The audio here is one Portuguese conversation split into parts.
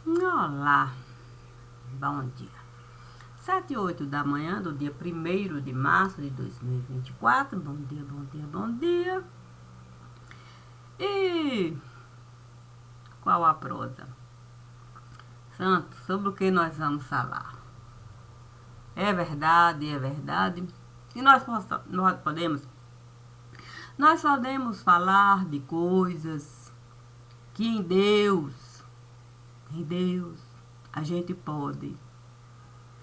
Olá, bom dia. 7h08 da manhã do dia 1º de março de 2024. Bom dia, bom dia, bom dia. E qual a prosa? Santo, sobre o que nós vamos falar? É verdade, é verdade. E nós podemos falar de coisas que em Deus, a gente pode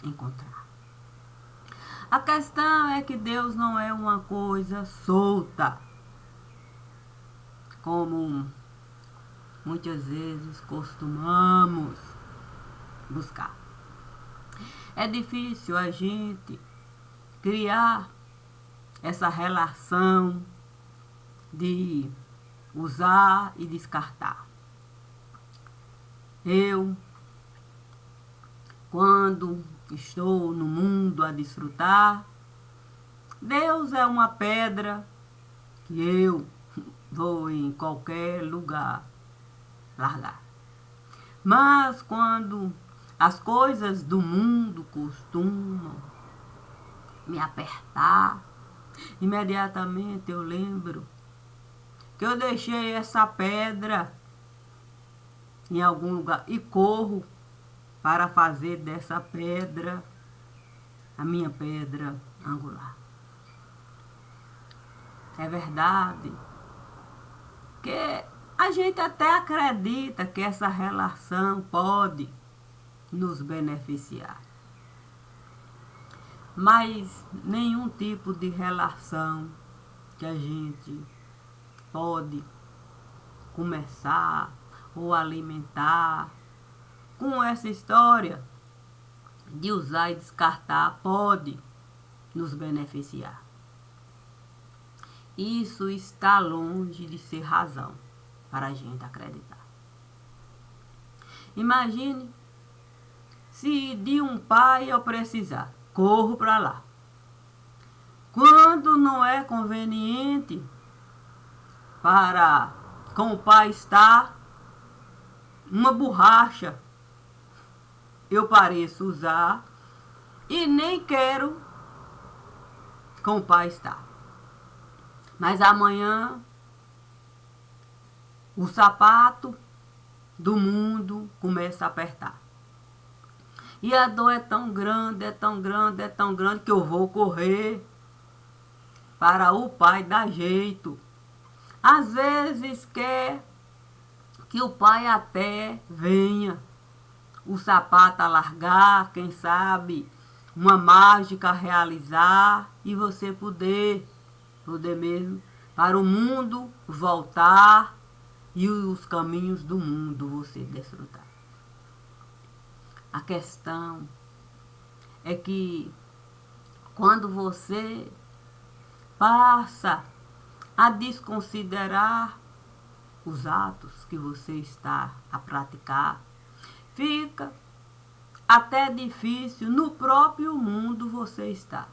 encontrar. A questão é que Deus não é uma coisa solta, como muitas vezes costumamos buscar. É difícil a gente criar essa relação de usar e descartar. Eu, quando estou no mundo a desfrutar, Deus é uma pedra que eu vou em qualquer lugar largar. Mas quando as coisas do mundo costumam me apertar, imediatamente eu lembro que eu deixei essa pedra em algum lugar e corro para fazer dessa pedra a minha pedra angular. É verdade que a gente até acredita que essa relação pode nos beneficiar, mas nenhum tipo de relação que a gente pode começar ou alimentar com essa história de usar e descartar pode nos beneficiar. Isso está longe de ser razão para a gente acreditar. Imagine se de um pai eu precisar, corro para lá. Quando não é conveniente para com o pai estar, uma borracha eu pareço usar e nem quero com o pai estar. Mas amanhã o sapato do mundo começa a apertar. E a dor é tão grande, é tão grande, é tão grande que eu vou correr para o pai dar jeito. Às vezes quer que o pai até venha o sapato a largar, quem sabe, uma mágica realizar e você poder mesmo para o mundo voltar e os caminhos do mundo você desfrutar. A questão é que quando você passa a desconsiderar os atos que você está a praticar, fica até difícil no próprio mundo você estar.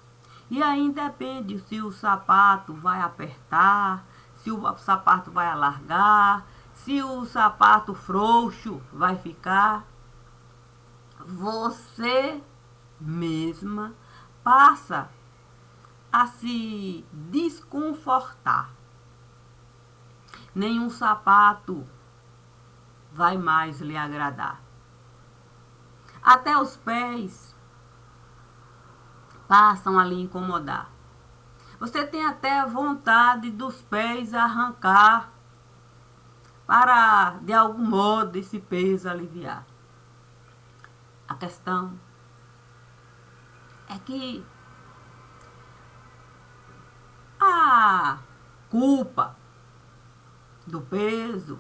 E aí depende se o sapato vai apertar, se o sapato vai alargar, se o sapato frouxo vai ficar. Você mesma passa a se desconfortar. Nenhum sapato vai mais lhe agradar. Até os pés passam a lhe incomodar. Você tem até vontade dos pés arrancar para, de algum modo, esse peso aliviar. A questão é que a culpa do peso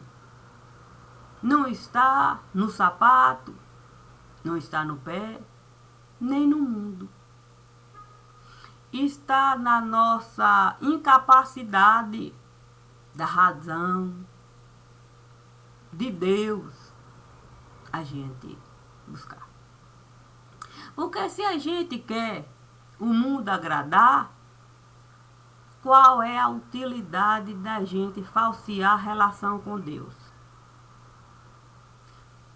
não está no sapato, não está no pé, nem no mundo. Está na nossa incapacidade da razão, de Deus, a gente buscar. Porque se a gente quer o mundo agradar, qual é a utilidade da gente falsear a relação com Deus?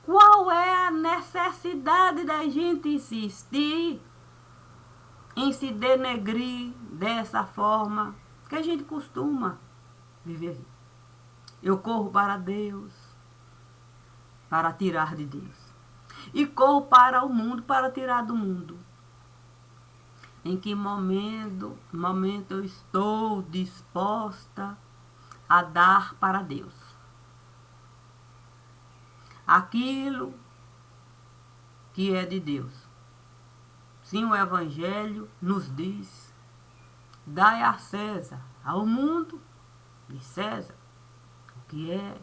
Qual é a necessidade da gente insistir em se denegrir dessa forma que a gente costuma viver. Eu corro para Deus, para tirar de Deus. E corro para o mundo, para tirar do mundo. Em que momento eu estou disposta a dar para Deus aquilo que é de Deus. Sim, o Evangelho nos diz: dai a César, ao mundo de César, o que é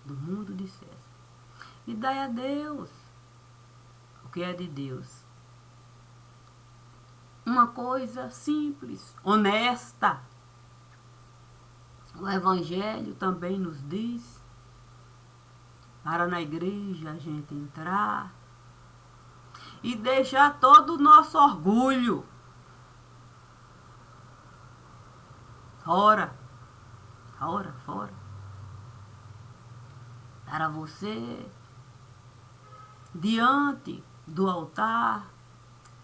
do mundo de César. E dai a Deus o que é de Deus. Uma coisa simples, honesta. O Evangelho também nos diz para na igreja a gente entrar e deixar todo o nosso orgulho fora. Para você, diante do altar,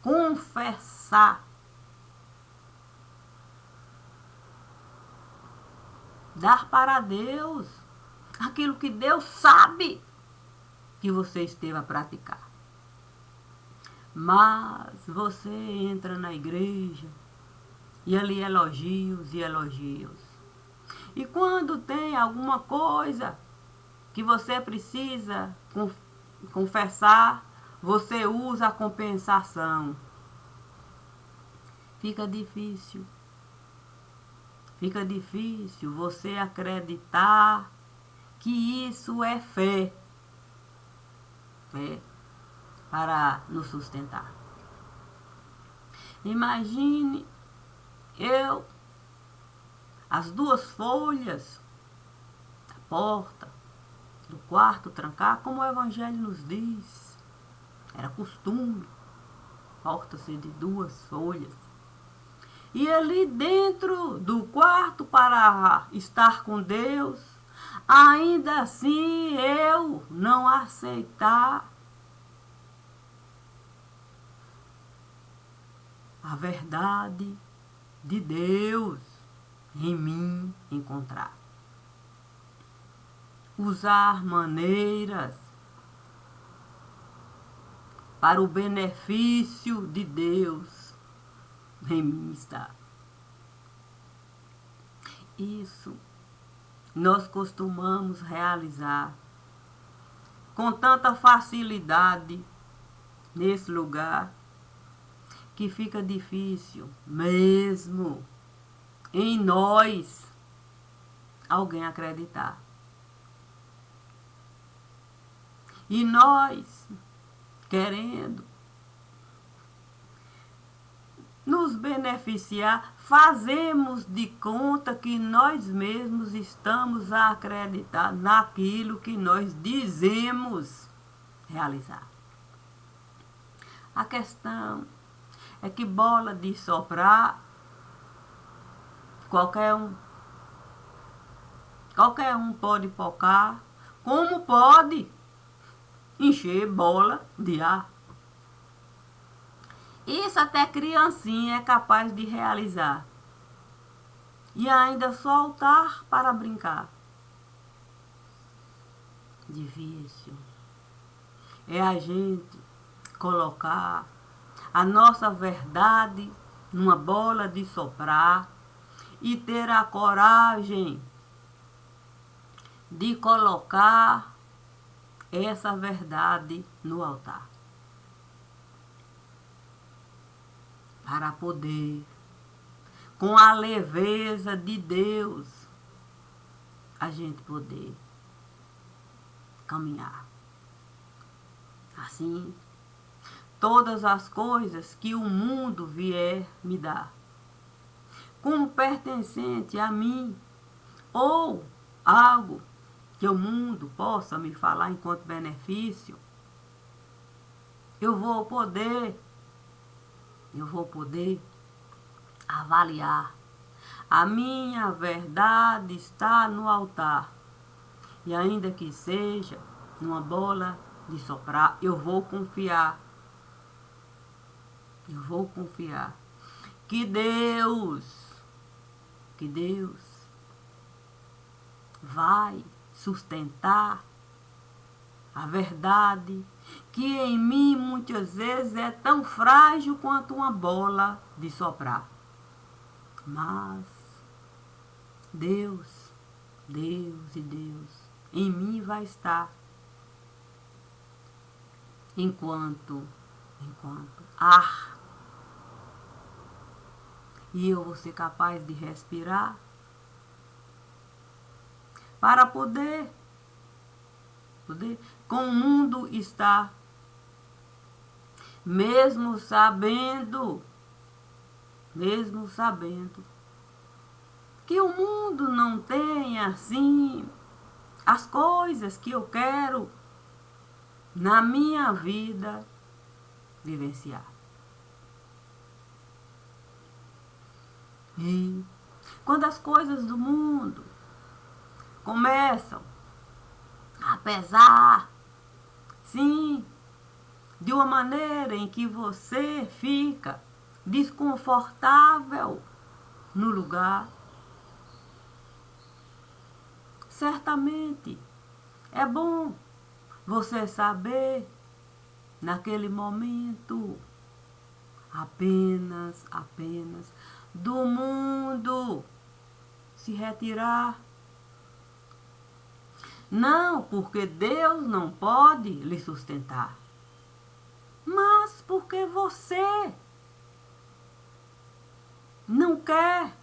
confessar. Dar para Deus aquilo que Deus sabe que você esteve a praticar. Mas você entra na igreja e ali elogios e elogios. E quando tem alguma coisa que você precisa confessar, você usa a compensação. Fica difícil você acreditar que isso é fé. Fé para nos sustentar. Imagine as duas folhas da porta do quarto trancar, como o Evangelho nos diz. Era costume, porta-se de duas folhas. E ali dentro do quarto para estar com Deus, ainda assim eu não aceitar a verdade de Deus em mim encontrar. Usar maneiras para o benefício de Deus em mim está. Isso nós costumamos realizar com tanta facilidade nesse lugar que fica difícil mesmo em nós alguém acreditar. E nós, querendo nos beneficiar, fazemos de conta que nós mesmos estamos a acreditar naquilo que nós dizemos realizar. A questão é que bola de soprar, qualquer um pode pocar, como pode encher bola de ar. Isso até criancinha é capaz de realizar. E ainda soltar para brincar. Difícil é a gente colocar a nossa verdade numa bola de soprar e ter a coragem de colocar essa verdade no altar. Para poder, com a leveza de Deus, a gente poder caminhar. Assim, todas as coisas que o mundo vier me dar, como pertencente a mim, ou algo que o mundo possa me falar enquanto benefício, eu vou poder avaliar. A minha verdade está no altar. E ainda que seja numa bola de soprar, eu vou confiar. Eu vou confiar que Deus vai sustentar a verdade que em mim muitas vezes é tão frágil quanto uma bola de soprar. Mas Deus em mim vai estar enquanto ar. E eu vou ser capaz de respirar para poder com o mundo estar, mesmo sabendo que o mundo não tem assim as coisas que eu quero na minha vida vivenciar. E quando as coisas do mundo começam a pesar, sim, de uma maneira em que você fica desconfortável no lugar, certamente é bom você saber, naquele momento, apenas do mundo se retirar. Não porque Deus não pode lhe sustentar, mas porque você não quer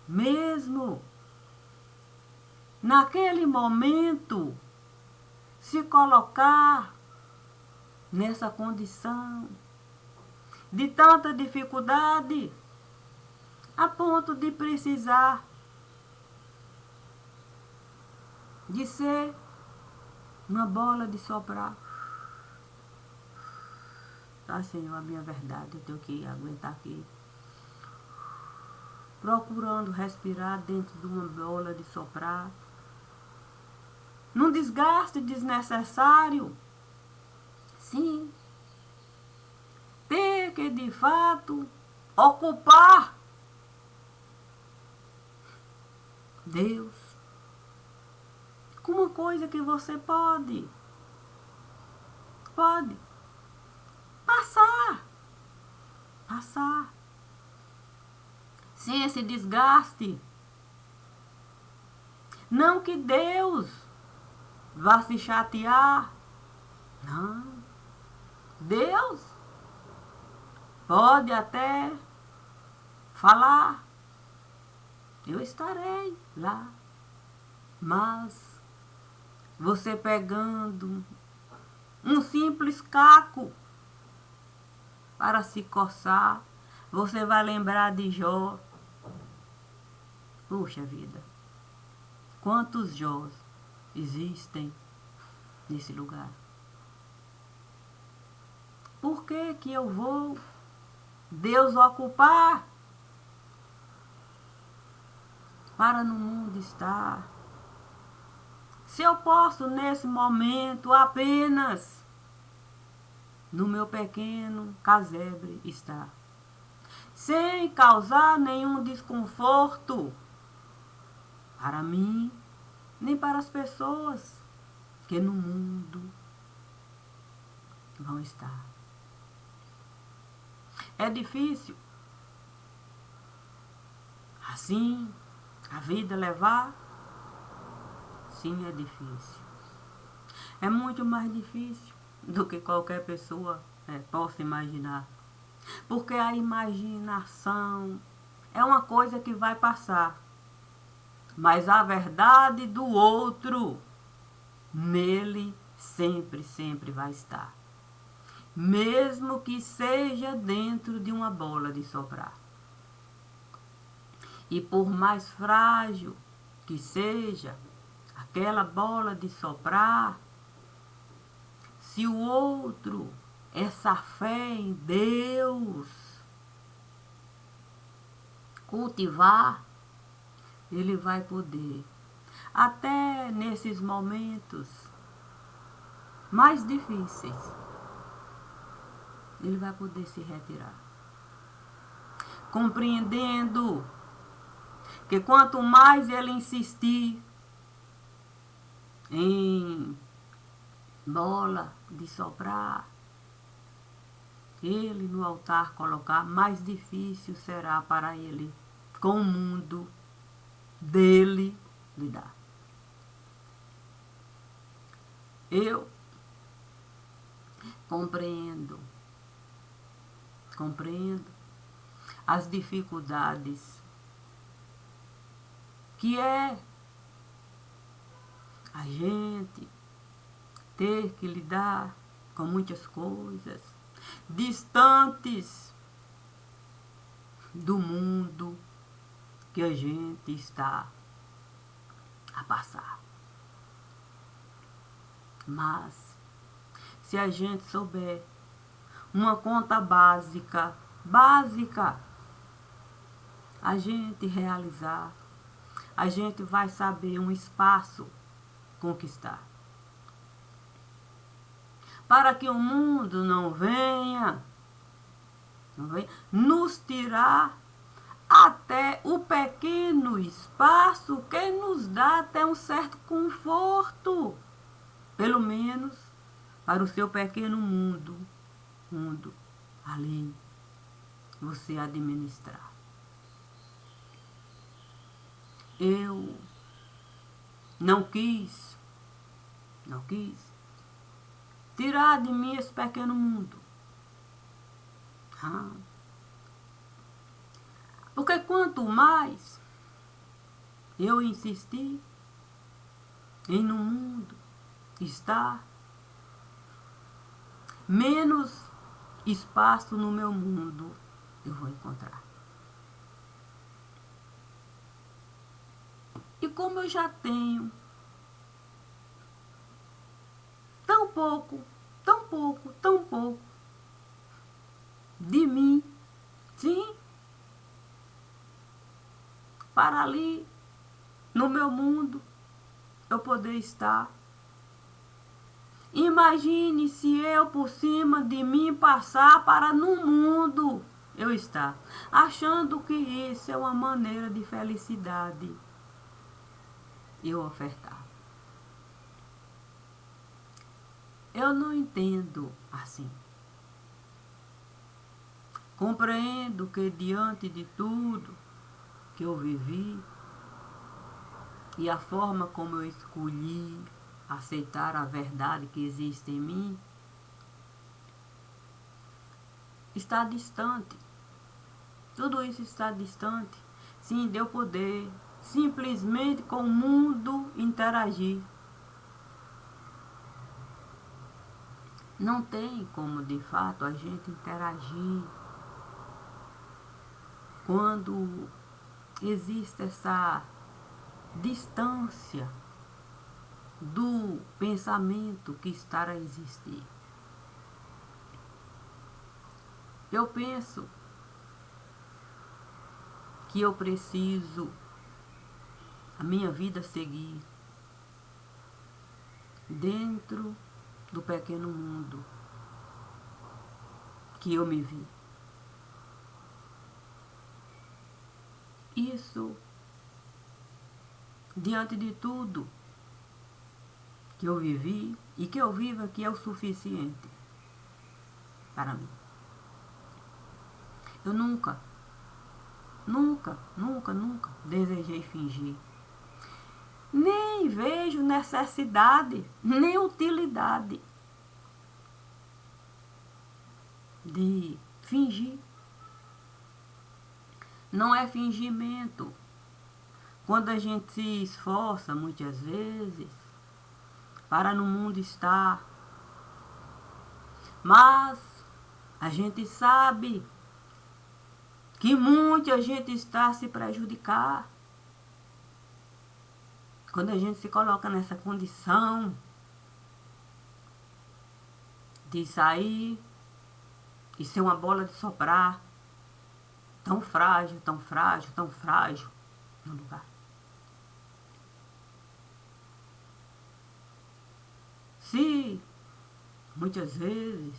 mesmo, naquele momento, se colocar nessa condição de tanta dificuldade a ponto de precisar de ser uma bola de soprar. Tá, Senhor, a minha verdade, eu tenho que aguentar aqui, procurando respirar dentro de uma bola de soprar, num desgaste desnecessário. Sim, ter que de fato ocupar Deus com uma coisa que você pode passar sem esse desgaste. Não que Deus vá se chatear, não. Deus pode até falar, eu estarei lá, mas você pegando um simples caco para se coçar, você vai lembrar de Jó. Puxa vida, quantos Jós existem nesse lugar? Por que que eu vou Deus ocupar para no mundo estar? Se eu posso nesse momento apenas no meu pequeno casebre estar, sem causar nenhum desconforto para mim, nem para as pessoas que no mundo vão estar. É difícil assim a vida levar? Sim, é difícil. É muito mais difícil do que qualquer pessoa possa imaginar. Porque a imaginação é uma coisa que vai passar. Mas a verdade do outro, nele sempre vai estar. Mesmo que seja dentro de uma bola de soprar. E por mais frágil que seja aquela bola de soprar, se o outro, essa fé em Deus, cultivar, ele vai poder, até nesses momentos mais difíceis, ele vai poder se retirar. Compreendendo que quanto mais ele insistir em bola de soprar, ele no altar colocar, mais difícil será para ele com o mundo dele lidar. Eu compreendo as dificuldades que é a gente ter que lidar com muitas coisas distantes do mundo que a gente está a passar. Mas se a gente souber uma conta básica, a gente realizar, a gente vai saber um espaço conquistar. Para que o mundo não venha nos tirar até o pequeno espaço que nos dá até um certo conforto, pelo menos para o seu pequeno mundo ali você administrar. Eu não quis tirar de mim esse pequeno mundo. Porque quanto mais eu insisti em no mundo estar, menos espaço no meu mundo eu vou encontrar. E como eu já tenho tão pouco de mim, sim, para ali no meu mundo eu poder estar. Imagine se eu por cima de mim passar para no mundo eu estar, achando que isso é uma maneira de felicidade eu ofertar. Eu não entendo assim. Compreendo que diante de tudo que eu vivi e a forma como eu escolhi aceitar a verdade que existe em mim, está distante. Tudo isso está distante. Sim, de eu poder simplesmente com o mundo interagir. Não tem como, de fato, a gente interagir quando existe essa distância do pensamento que está a existir. Eu penso que eu preciso a minha vida seguir dentro do pequeno mundo que eu me vi. Isso, diante de tudo que eu vivi e que eu vivo aqui, é o suficiente para mim. Eu nunca desejei fingir. Nem vejo necessidade, nem utilidade de fingir. Não é fingimento. Quando a gente se esforça, muitas vezes, para no mundo estar. Mas a gente sabe que muita gente está a se prejudicar. Quando a gente se coloca nessa condição de sair e ser uma bola de soprar, tão frágil no lugar. Se Muitas vezes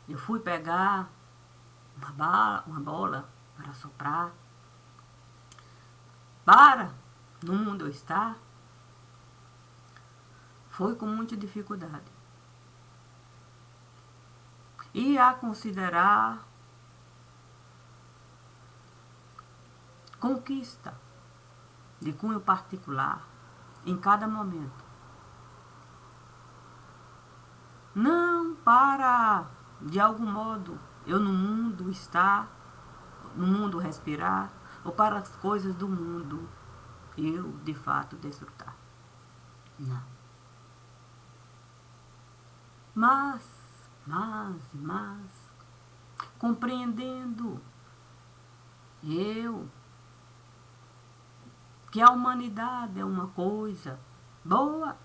eu fui pegar uma bola para soprar. Para no mundo eu estar, foi com muita dificuldade. E a considerar conquista de cunho particular em cada momento. Não para, de algum modo, eu no mundo estar, no mundo respirar, ou para as coisas do mundo eu, de fato, desfrutar. Não. Mas, compreendendo eu que a humanidade é uma coisa boa,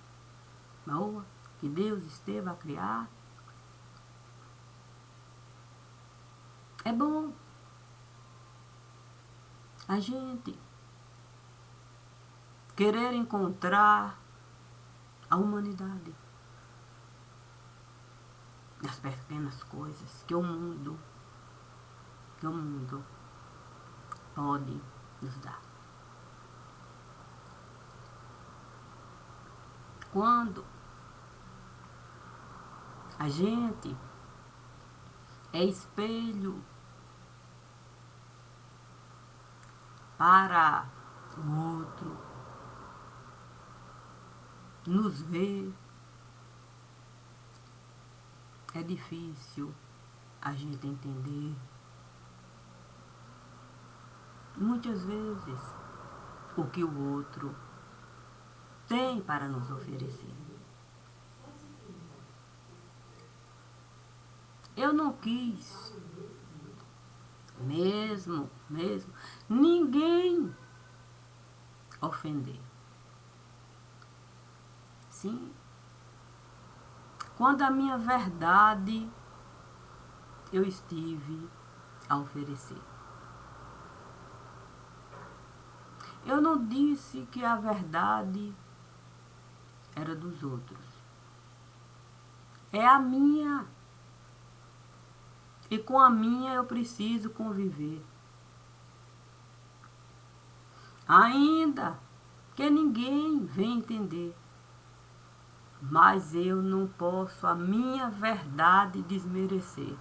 que Deus esteve a criar, é bom a gente querer encontrar a humanidade nas pequenas coisas que o mundo pode nos dar. Quando a gente é espelho para o outro, nos ver, é difícil a gente entender. Muitas vezes o que o outro tem para nos oferecer. Eu não quis mesmo, ninguém ofender. Sim, quando a minha verdade eu estive a oferecer. Eu não disse que a verdade era dos outros. É a minha. E com a minha eu preciso conviver. Ainda que ninguém venha entender. Mas eu não posso a minha verdade desmerecer.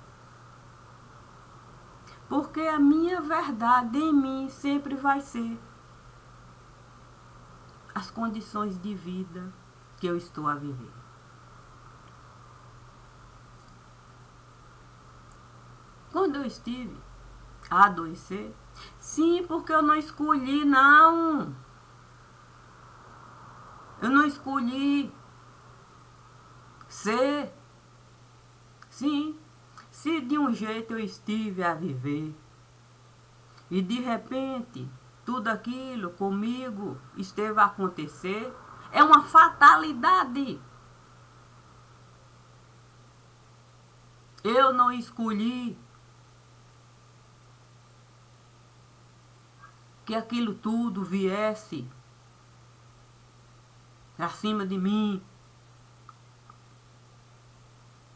Porque a minha verdade em mim sempre vai ser as condições de vida que eu estou a viver. Quando eu estive a adoecer, sim, porque eu não escolhi, não. Eu não escolhi ser. Sim, se de um jeito eu estive a viver e de repente tudo aquilo comigo esteve a acontecer, é uma fatalidade. Eu não escolhi que aquilo tudo viesse para cima de mim,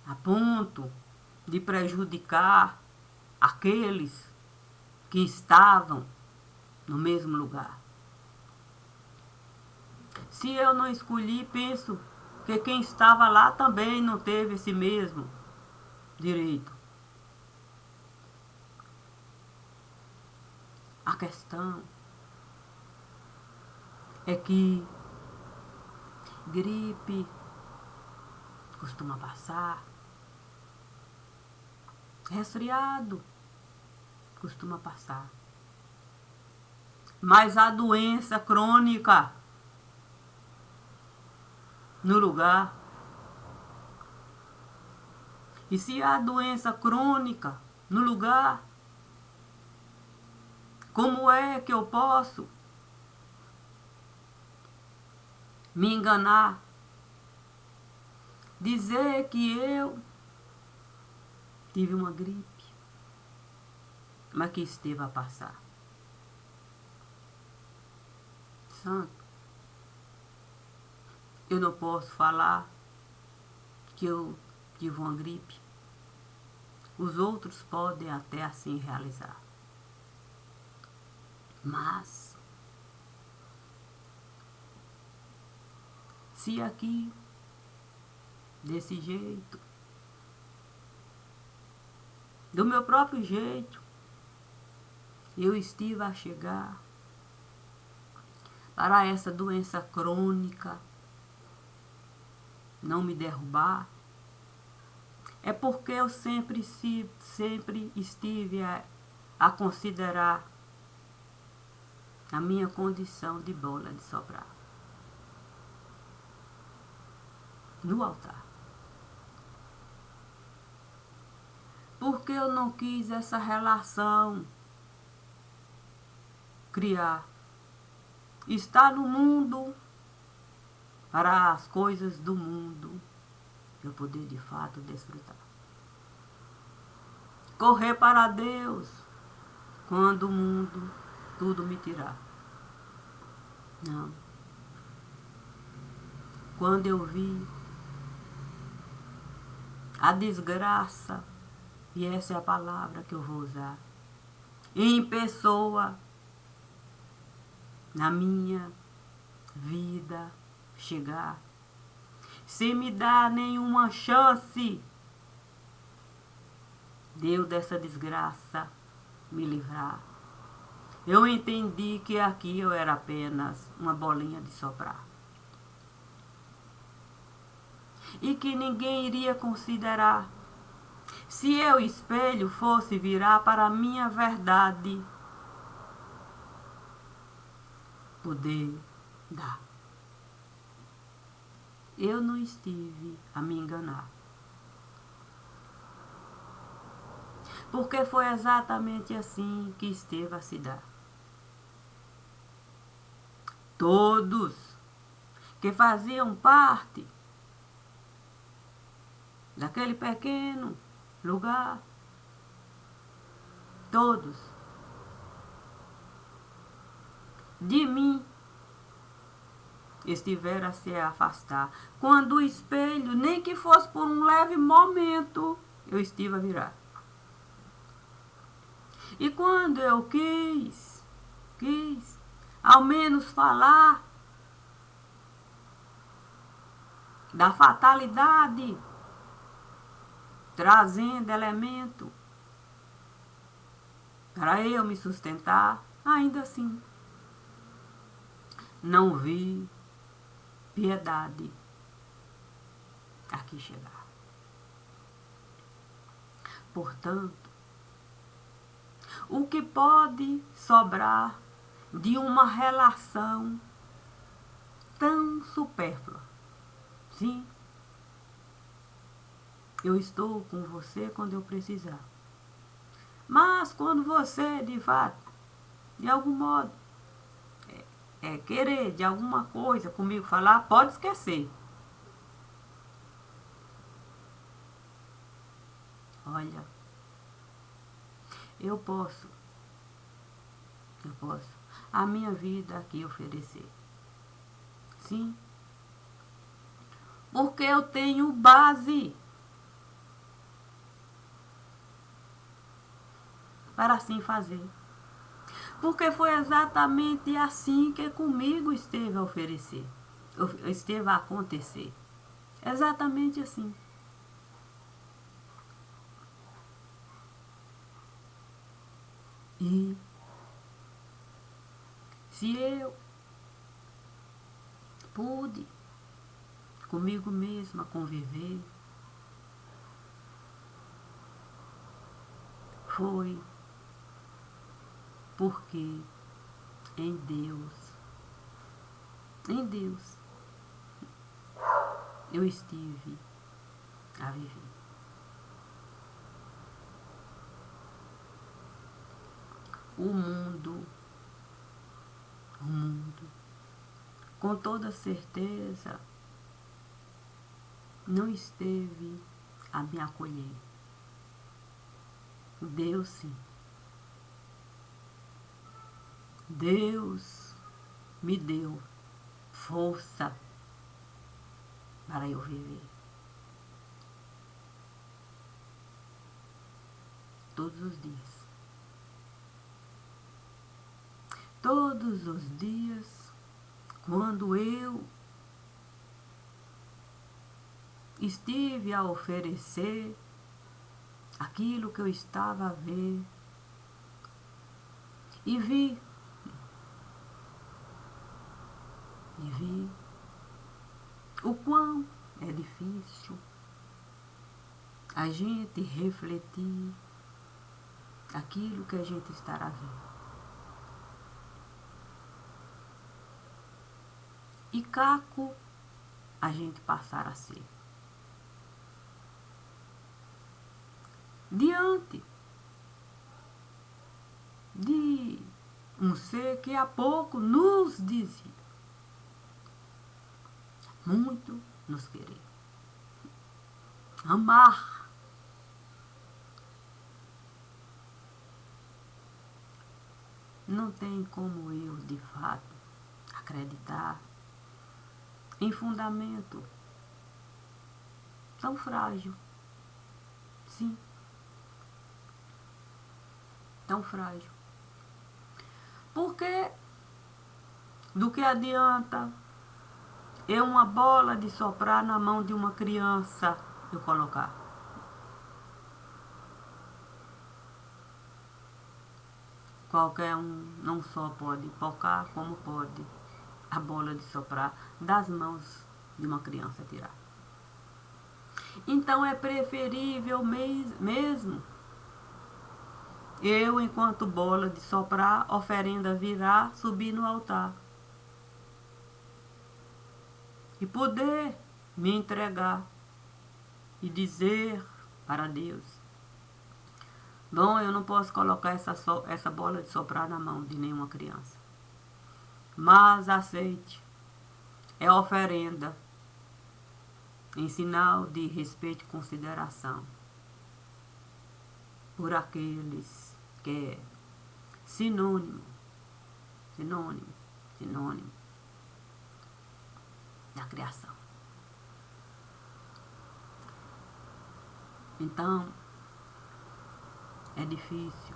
a ponto de prejudicar aqueles que estavam no mesmo lugar. Se eu não escolhi, penso que quem estava lá também não teve esse mesmo direito. A questão é que gripe costuma passar, resfriado costuma passar, mas a doença crônica no lugar. E se há doença crônica no lugar, como é que eu posso me enganar? Dizer que eu tive uma gripe, mas que esteve a passar. Santo, eu não posso falar que eu tive uma gripe. Os outros podem até assim realizar. Mas, se aqui, desse jeito, do meu próprio jeito, eu estive a chegar para essa doença crônica não me derrubar, é porque eu sempre estive a considerar a minha condição de bola de soprar no altar. Porque eu não quis essa relação criar. Estar no mundo para as coisas do mundo eu poder de fato desfrutar. Correr para Deus quando o mundo tudo me tirar. Não. Quando eu vi a desgraça, e essa é a palavra que eu vou usar, em pessoa, na minha vida chegar, sem me dar nenhuma chance de eu dessa desgraça me livrar. Eu entendi que aqui eu era apenas uma bolinha de soprar. E que ninguém iria considerar se eu, espelho, fosse virar para a minha verdade poder dar. Eu não estive a me enganar. Porque foi exatamente assim que esteve a se dar. Todos que faziam parte daquele pequeno lugar, todos de mim estiveram a se afastar. Quando o espelho, nem que fosse por um leve momento, eu estive a virar. E quando eu quis ao menos falar da fatalidade, trazendo elemento para eu me sustentar, ainda assim não vi piedade aqui chegar. Portanto, o que pode sobrar de uma relação tão supérflua? Sim, eu estou com você quando eu precisar. Mas quando você, de fato, de algum modo, querer de alguma coisa comigo falar, pode esquecer. Olha, eu posso a minha vida aqui oferecer. Sim. Porque eu tenho base para assim fazer. Porque foi exatamente assim que comigo esteve a oferecer, esteve a acontecer. Exatamente assim. E se eu pude comigo mesma conviver, foi porque em Deus, eu estive a viver. O mundo, com toda certeza, não esteve a me acolher. Deus sim. Deus me deu força para eu viver. todos os dias. Todos os dias, quando eu estive a oferecer aquilo que eu estava a ver e vi o quão é difícil a gente refletir aquilo que a gente está a ver. E caco a gente passar a ser. Diante de um ser que há pouco nos dizia muito nos querer, amar, não tem como eu, de fato, acreditar em fundamento tão frágil. Sim, tão frágil. Porque do que adianta eu uma bola de soprar na mão de uma criança eu colocar? Qualquer um não só pode tocar, como pode a bola de soprar das mãos de uma criança tirar. Então é preferível mesmo eu, enquanto bola de soprar, oferenda virar, subir no altar e poder me entregar e dizer para Deus: bom, eu não posso colocar essa bola de soprar na mão de nenhuma criança, mas aceite, é oferenda em sinal de respeito e consideração por aqueles que é sinônimo da criação. Então, é difícil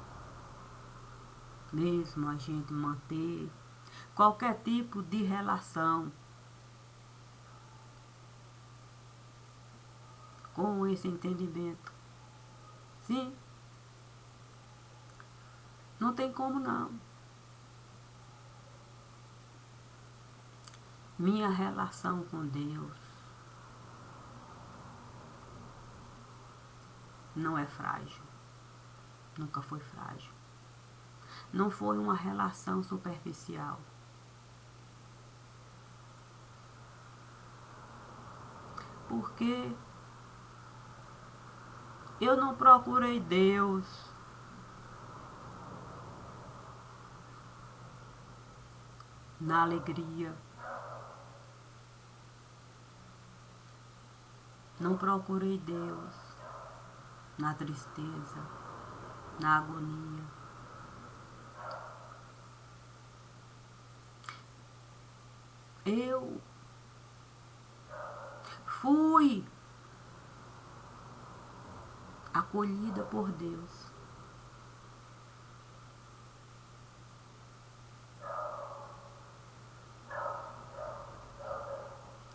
mesmo a gente manter qualquer tipo de relação com esse entendimento. Sim, não tem como não. Minha relação com Deus não é frágil. Nunca foi frágil. Não foi uma relação superficial. Porque eu não procurei Deus na alegria. Não procurei Deus na tristeza, na agonia. Eu fui acolhida por Deus.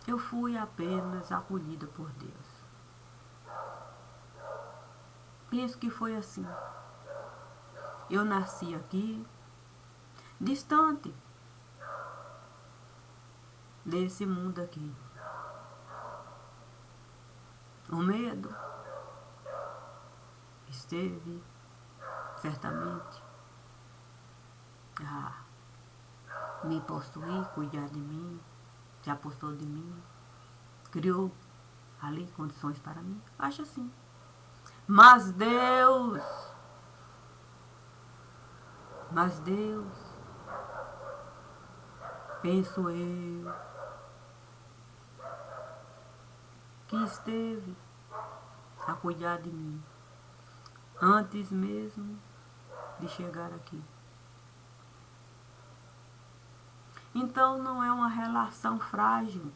Eu fui apenas acolhida por Deus. Penso que foi assim. Eu nasci aqui, distante desse mundo aqui. O medo esteve certamente a me possuir, cuidar de mim, se apostou de mim, criou ali condições para mim. Acho assim. Mas Deus, penso eu, que esteve a cuidar de mim antes mesmo de chegar aqui. Então não é uma relação frágil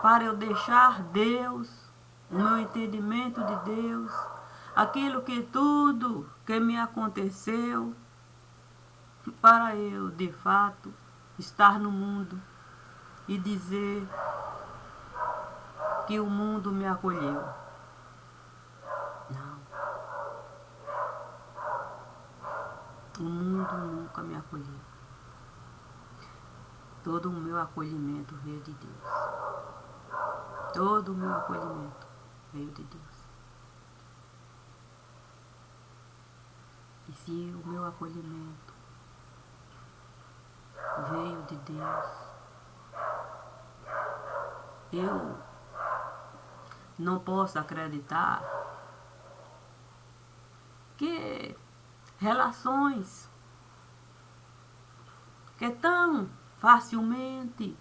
para eu deixar Deus, o meu entendimento de Deus, aquilo que tudo que me aconteceu, para eu, de fato, estar no mundo e dizer que o mundo me acolheu. Não. O mundo nunca me acolheu. Todo o meu acolhimento veio de Deus. Todo o meu acolhimento veio de Deus. E se o meu acolhimento veio de Deus, eu não posso acreditar que relações que tão facilmente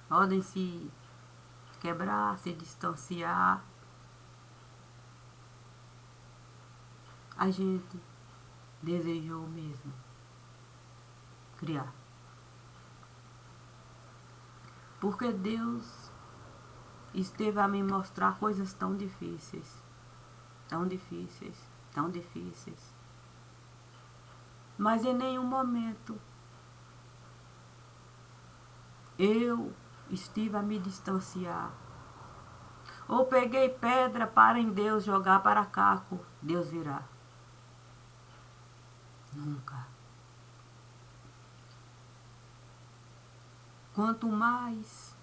podem se quebrar, se distanciar, a gente desejou mesmo criar. Porque Deus esteve a me mostrar coisas tão difíceis, tão difíceis, tão difíceis. Mas em nenhum momento eu estive a me distanciar. Ou peguei pedra para em Deus jogar para Caco, Deus virá. Nunca. Quanto mais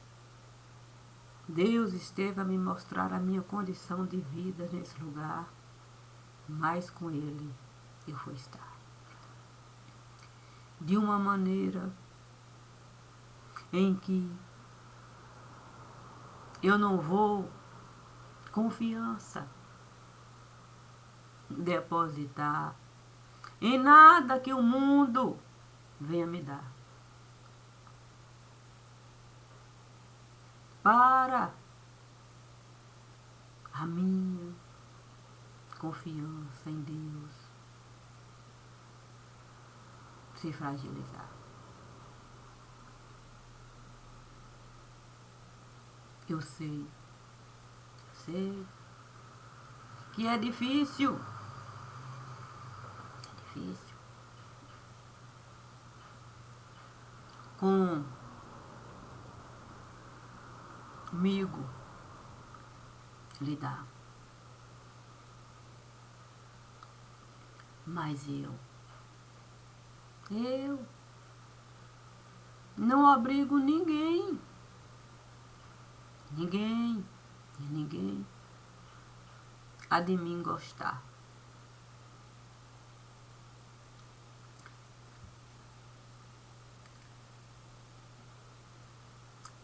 Deus esteve a me mostrar a minha condição de vida nesse lugar, mais com Ele eu fui estar. De uma maneira em que eu não vou confiança depositar em nada que o mundo venha me dar. Para a minha confiança em Deus se fragilizar. Eu sei que é difícil. É difícil. Comigo lidar. Mas eu não obrigo ninguém a de mim gostar.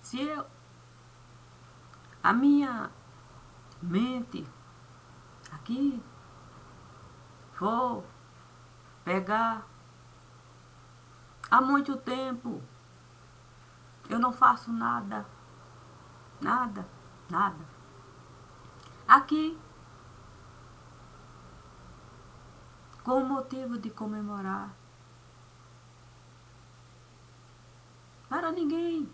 Se a minha mente aqui for pegar há muito tempo, eu não faço nada. Aqui, com o motivo de comemorar, para ninguém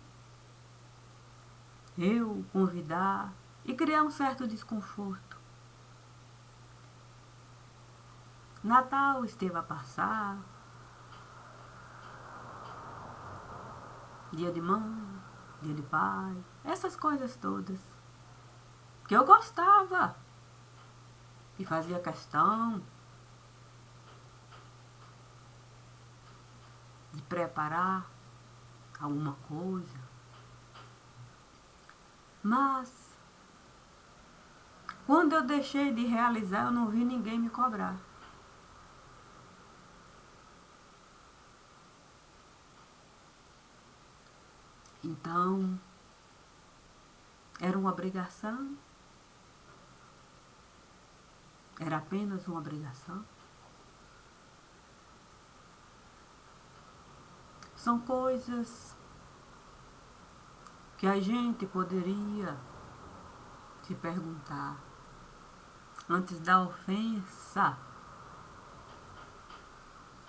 eu convidar e criar um certo desconforto. Natal esteve a passar, dia de mãe, dia de pai, essas coisas todas que eu gostava e fazia questão de preparar alguma coisa. Mas quando eu deixei de realizar, eu não vi ninguém me cobrar. Então, era uma obrigação? Era apenas uma obrigação? São coisas que a gente poderia se perguntar antes da ofensa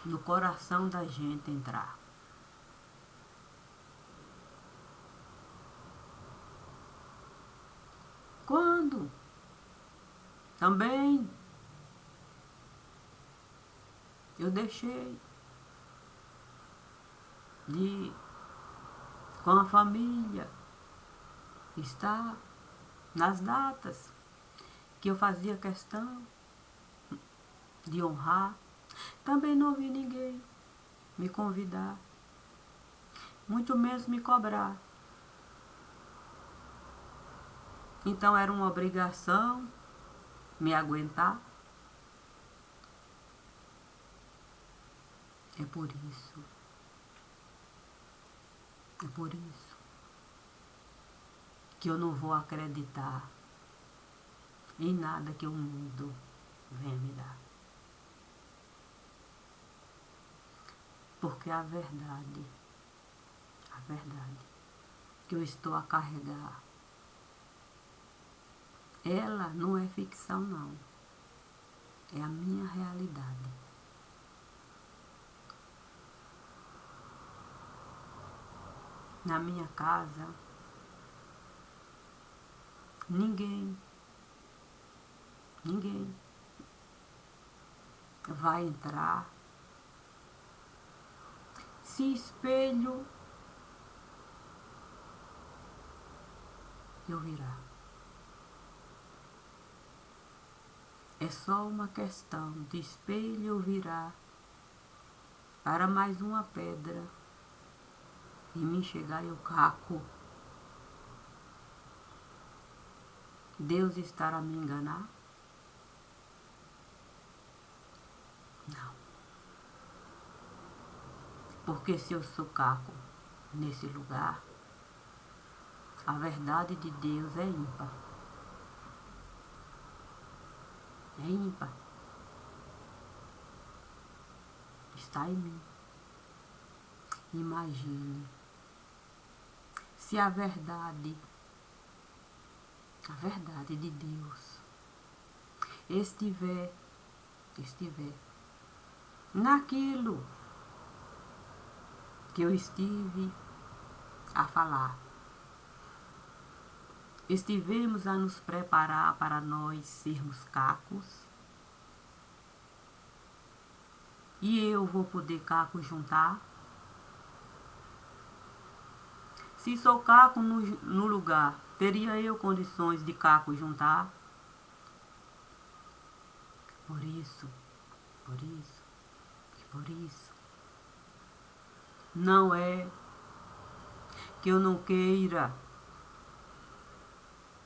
no coração da gente entrar. Quando Também eu deixei de, com a família, estar nas datas que eu fazia questão de honrar. Também não vi ninguém me convidar, muito menos me cobrar. Então era uma obrigação me aguentar. É por isso que eu não vou acreditar em nada que o mundo venha me dar. Porque a verdade que eu estou a carregar, ela não é ficção não, é a minha realidade. Na minha casa, ninguém vai entrar se espelho eu virar. É só uma questão de espelho eu virar para mais uma pedra e me chegar e eu caco. Deus estará a me enganar? Não. Porque se eu sou caco nesse lugar, a verdade de Deus é ímpar. É ímpar. Está em mim. Imagine se a verdade de Deus estiver naquilo que eu estive a falar. Estivemos a nos preparar para nós sermos cacos. E eu vou poder caco juntar? Se sou caco no lugar, teria eu condições de caco juntar? Por isso, não é que eu não queira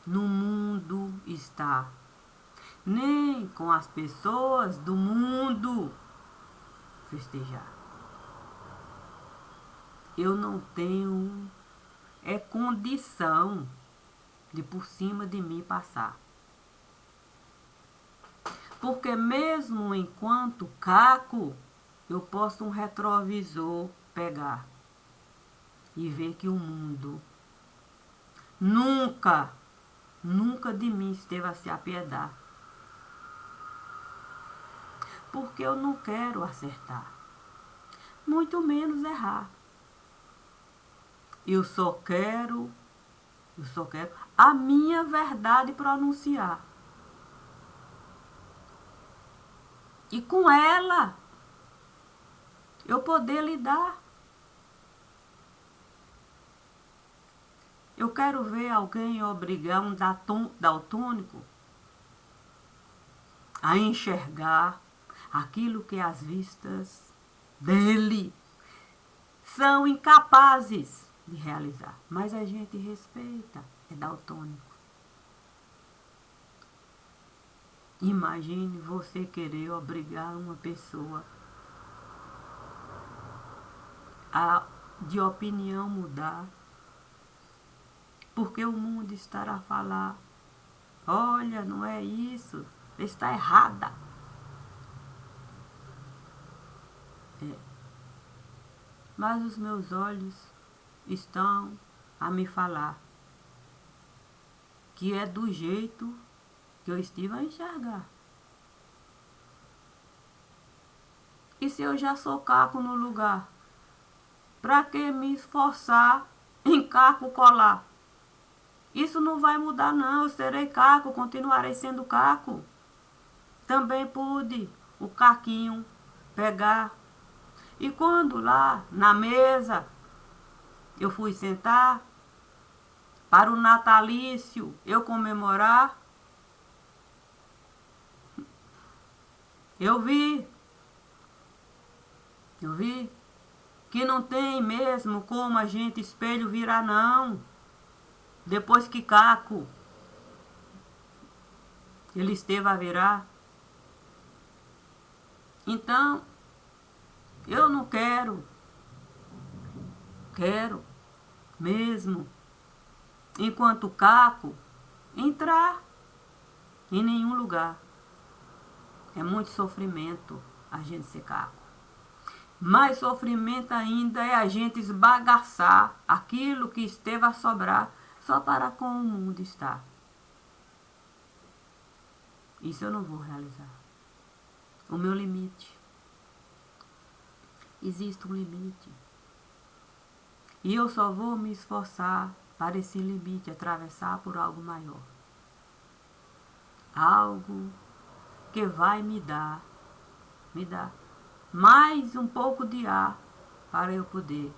no mundo estar, nem com as pessoas do mundo festejar. Eu não tenho condição de por cima de mim passar. Porque mesmo enquanto caco, eu posso um retrovisor pegar e ver que o mundo nunca de mim esteve a se apiedar. Porque eu não quero acertar, muito menos errar. Eu só quero a minha verdade pronunciar. E com ela eu poder lidar. Eu quero ver alguém obrigar um daltônico a enxergar aquilo que as vistas dele são incapazes de realizar. Mas a gente respeita, é daltônico. Imagine você querer obrigar uma pessoa a de opinião mudar, porque o mundo estará a falar: olha, não é isso, está errada. Mas os meus olhos estão a me falar que é do jeito que eu estive a enxergar. E se eu já sou caco no lugar, para que me esforçar em caco colar? Isso não vai mudar não, eu serei caco, continuarei sendo caco. também pude o caquinho pegar. E quando lá na mesa eu fui sentar para o natalício eu comemorar, eu vi que não tem mesmo como a gente espelho virar não. Depois que Caco ele esteve a virar. Então, eu não quero mesmo, enquanto Caco, entrar em nenhum lugar. É muito sofrimento a gente ser Caco. Mais sofrimento ainda é a gente esbagaçar aquilo que esteve a sobrar só para com o mundo estar. Isso eu não vou realizar. O meu limite. Existe um limite. E eu só vou me esforçar para esse limite atravessar por algo maior. Algo que vai me dar mais um pouco de ar para eu poder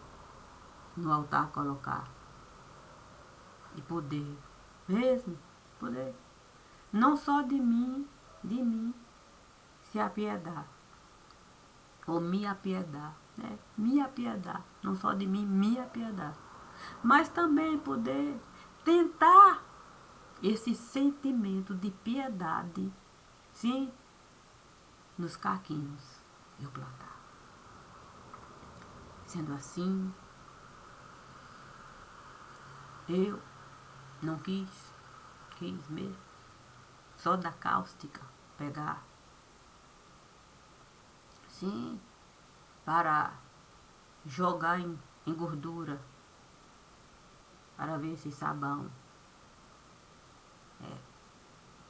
no altar colocar. E poder, mesmo, poder, não só de mim, se apiedar. Ou me apiedar, né? Me apiedar, não só de mim, me apiedar. Mas também poder tentar esse sentimento de piedade, sim, nos caquinhos eu plantar. Sendo assim, eu não quis mesmo, só da cáustica pegar, sim, para jogar em gordura, para ver se sabão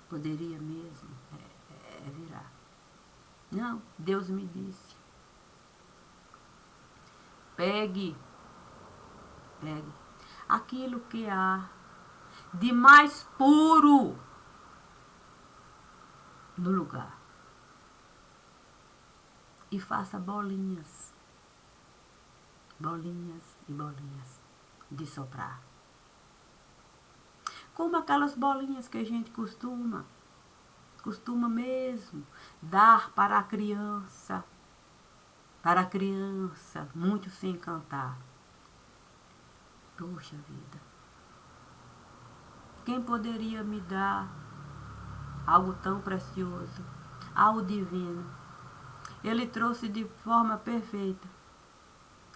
poderia mesmo virar. Não, Deus me disse, pegue aquilo que há de mais puro no lugar e faça bolinhas e bolinhas de soprar. Como aquelas bolinhas que a gente costuma mesmo dar para a criança muito se encantar. Poxa vida, quem poderia me dar algo tão precioso, algo divino? Ele trouxe de forma perfeita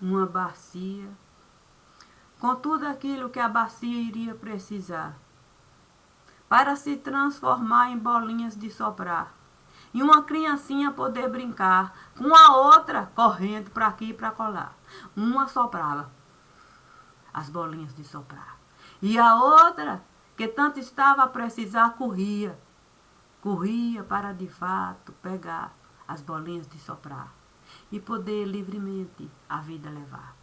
uma bacia, com tudo aquilo que a bacia iria precisar, para se transformar em bolinhas de soprar. E uma criancinha poder brincar com a outra correndo para aqui e para colar. Uma soprava as bolinhas de soprar. E a outra, que tanto estava a precisar, corria para de fato pegar as bolinhas de soprar e poder livremente a vida levar.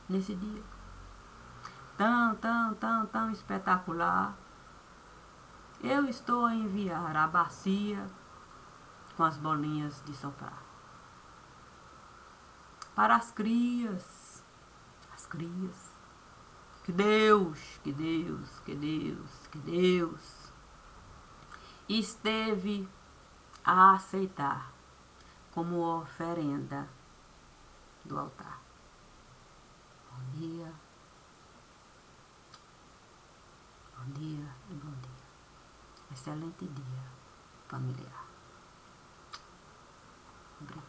Nesse dia tão espetacular, eu estou a enviar a bacia com as bolinhas de soprar para as crias. Que Deus esteve a aceitar como oferenda do altar. Bom dia e bom dia. Excelente dia familiar. Obrigada.